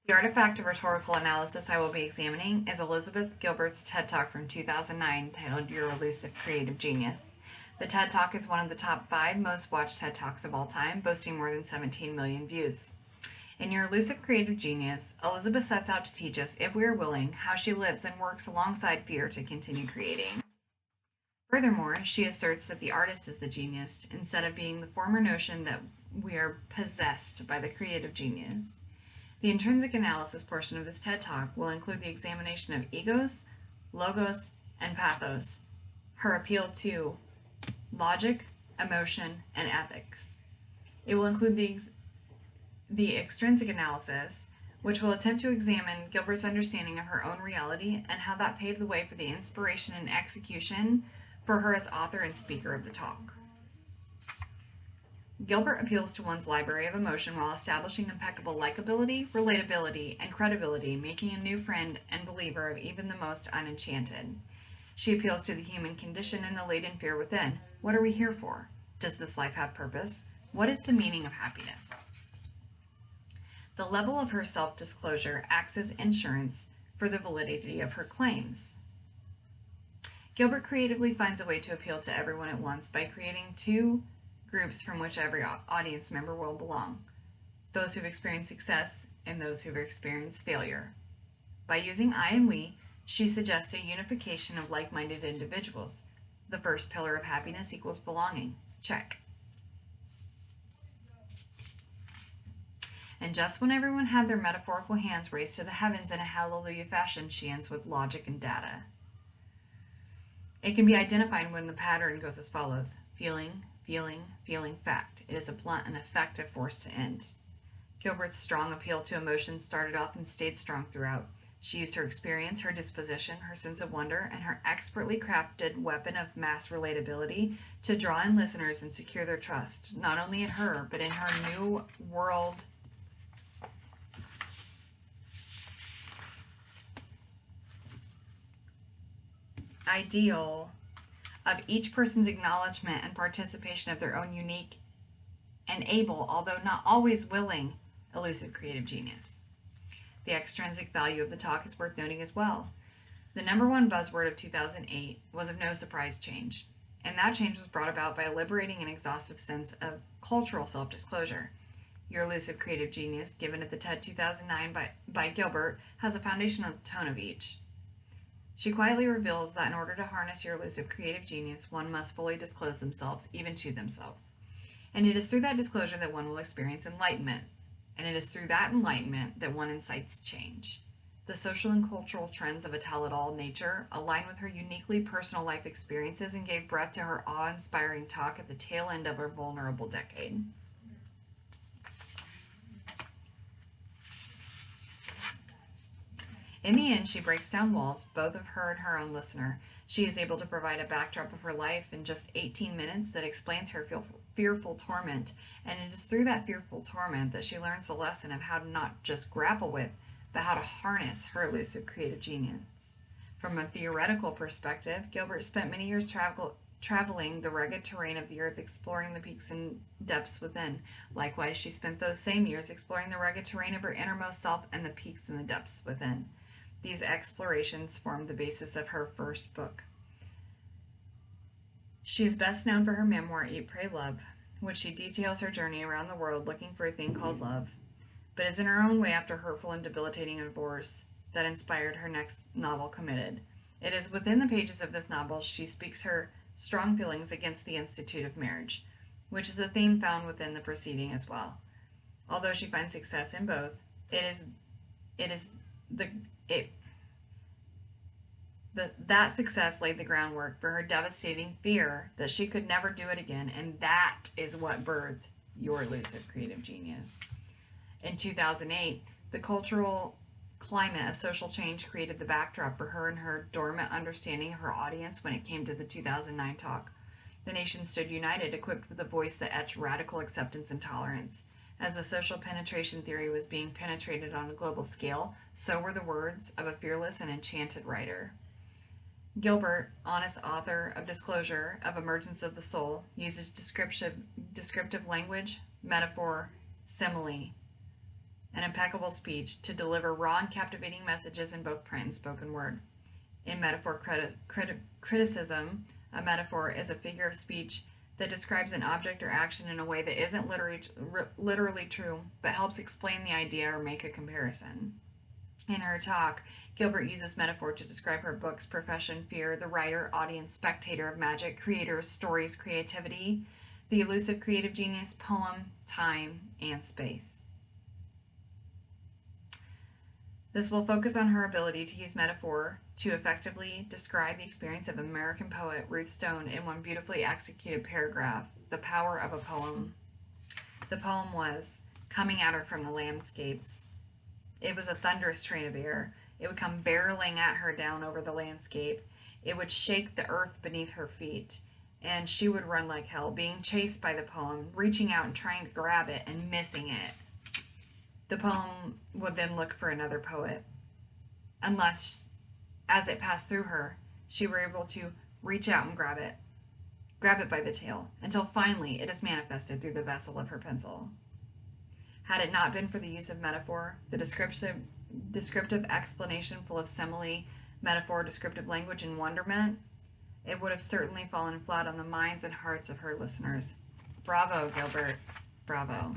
The artifact of rhetorical analysis I will be examining is Elizabeth Gilbert's TED Talk from 2009 titled Your Elusive Creative Genius. The TED Talk is one of the top 5 most watched TED Talks of all time, boasting more than 17 million views. In Your Elusive Creative Genius, Elizabeth sets out to teach us, if we are willing, how she lives and works alongside fear to continue creating. Furthermore, she asserts that the artist is the genius, instead of being the former notion that we are possessed by the creative genius. The intrinsic analysis portion of this TED Talk will include the examination of egos, logos, and pathos, her appeal to logic, emotion, and ethics. It will include the extrinsic analysis, which will attempt to examine Gilbert's understanding of her own reality and how that paved the way for the inspiration and execution for her as author and speaker of the talk. Gilbert appeals to one's library of emotion while establishing impeccable likability, relatability, and credibility, making a new friend and believer of even the most unenchanted. She appeals to the human condition and the latent fear within. What are we here for? Does this life have purpose? What is the meaning of happiness? The level of her self-disclosure acts as insurance for the validity of her claims. Gilbert creatively finds a way to appeal to everyone at once by creating two groups from which every audience member will belong: those who've experienced success and those who've experienced failure. By using I and we, she suggests a unification of like-minded individuals. The first pillar of happiness equals belonging. Check. And just when everyone had their metaphorical hands raised to the heavens in a hallelujah fashion, she ends with logic and data. It can be identified when the pattern goes as follows: feeling, feeling, feeling, fact. It is a blunt and effective force to end. Gilbert's strong appeal to emotion started off and stayed strong throughout. She used her experience, her disposition, her sense of wonder, and her expertly crafted weapon of mass relatability to draw in listeners and secure their trust, not only in her, but in her new world ideal of each person's acknowledgement and participation of their own unique and able, although not always willing, elusive creative genius. The extrinsic value of the talk is worth noting as well. The number one buzzword of 2008 was of no surprise change, and that change was brought about by a liberating and exhaustive sense of cultural self-disclosure. Your elusive creative genius, given at the TED 2009 by Gilbert, has a foundational tone of each. She quietly reveals that in order to harness your elusive creative genius, one must fully disclose themselves, even to themselves. And it is through that disclosure that one will experience enlightenment. And it is through that enlightenment that one incites change. The social and cultural trends of a tell-it-all nature align with her uniquely personal life experiences and gave breath to her awe-inspiring talk at the tail end of her vulnerable decade. In the end, she breaks down walls, both of her and her own listener. She is able to provide a backdrop of her life in just 18 minutes that explains her fearful torment, and it is through that fearful torment that she learns the lesson of how to not just grapple with, but how to harness her elusive creative genius. From a theoretical perspective, Gilbert spent many years traveling the rugged terrain of the earth, exploring the peaks and depths within. Likewise, she spent those same years exploring the rugged terrain of her innermost self and the peaks and the depths within. These explorations formed the basis of her first book. She is best known for her memoir, Eat, Pray, Love, which she details her journey around the world looking for a thing called love, but is in her own way after hurtful and debilitating divorce that inspired her next novel, Committed. It is within the pages of this novel she speaks her strong feelings against the institute of marriage, which is a theme found within the preceding as well. Although she finds success in both, that success laid the groundwork for her devastating fear that she could never do it again, and that is what birthed Your Elusive Creative Genius. In 2008, the cultural climate of social change created the backdrop for her and her dormant understanding of her audience when it came to the 2009 talk. The nation stood united, equipped with a voice that etched radical acceptance and tolerance. As the social penetration theory was being penetrated on a global scale, so were the words of a fearless and enchanted writer. Gilbert, honest author of Disclosure, of Emergence of the Soul, uses descriptive language, metaphor, simile, an impeccable speech to deliver raw and captivating messages in both print and spoken word. In metaphor criticism, a metaphor is a figure of speech that describes an object or action in a way that isn't literally true, but helps explain the idea or make a comparison. In her talk, Gilbert uses metaphor to describe her books, profession, fear, the writer, audience, spectator of magic, creators, stories, creativity, the elusive creative genius, poem, time, and space. This will focus on her ability to use metaphor to effectively describe the experience of American poet Ruth Stone in one beautifully executed paragraph, The Power of a Poem. The poem was coming at her from the landscapes. It was a thunderous train of air. It would come barreling at her down over the landscape. It would shake the earth beneath her feet, and she would run like hell, being chased by the poem, reaching out and trying to grab it and missing it. The poem would then look for another poet, unless, as it passed through her, she were able to reach out and grab it by the tail, until finally it is manifested through the vessel of her pencil. Had it not been for the use of metaphor, the descriptive explanation full of simile, metaphor, descriptive language, and wonderment, it would have certainly fallen flat on the minds and hearts of her listeners. Bravo, Gilbert. Bravo.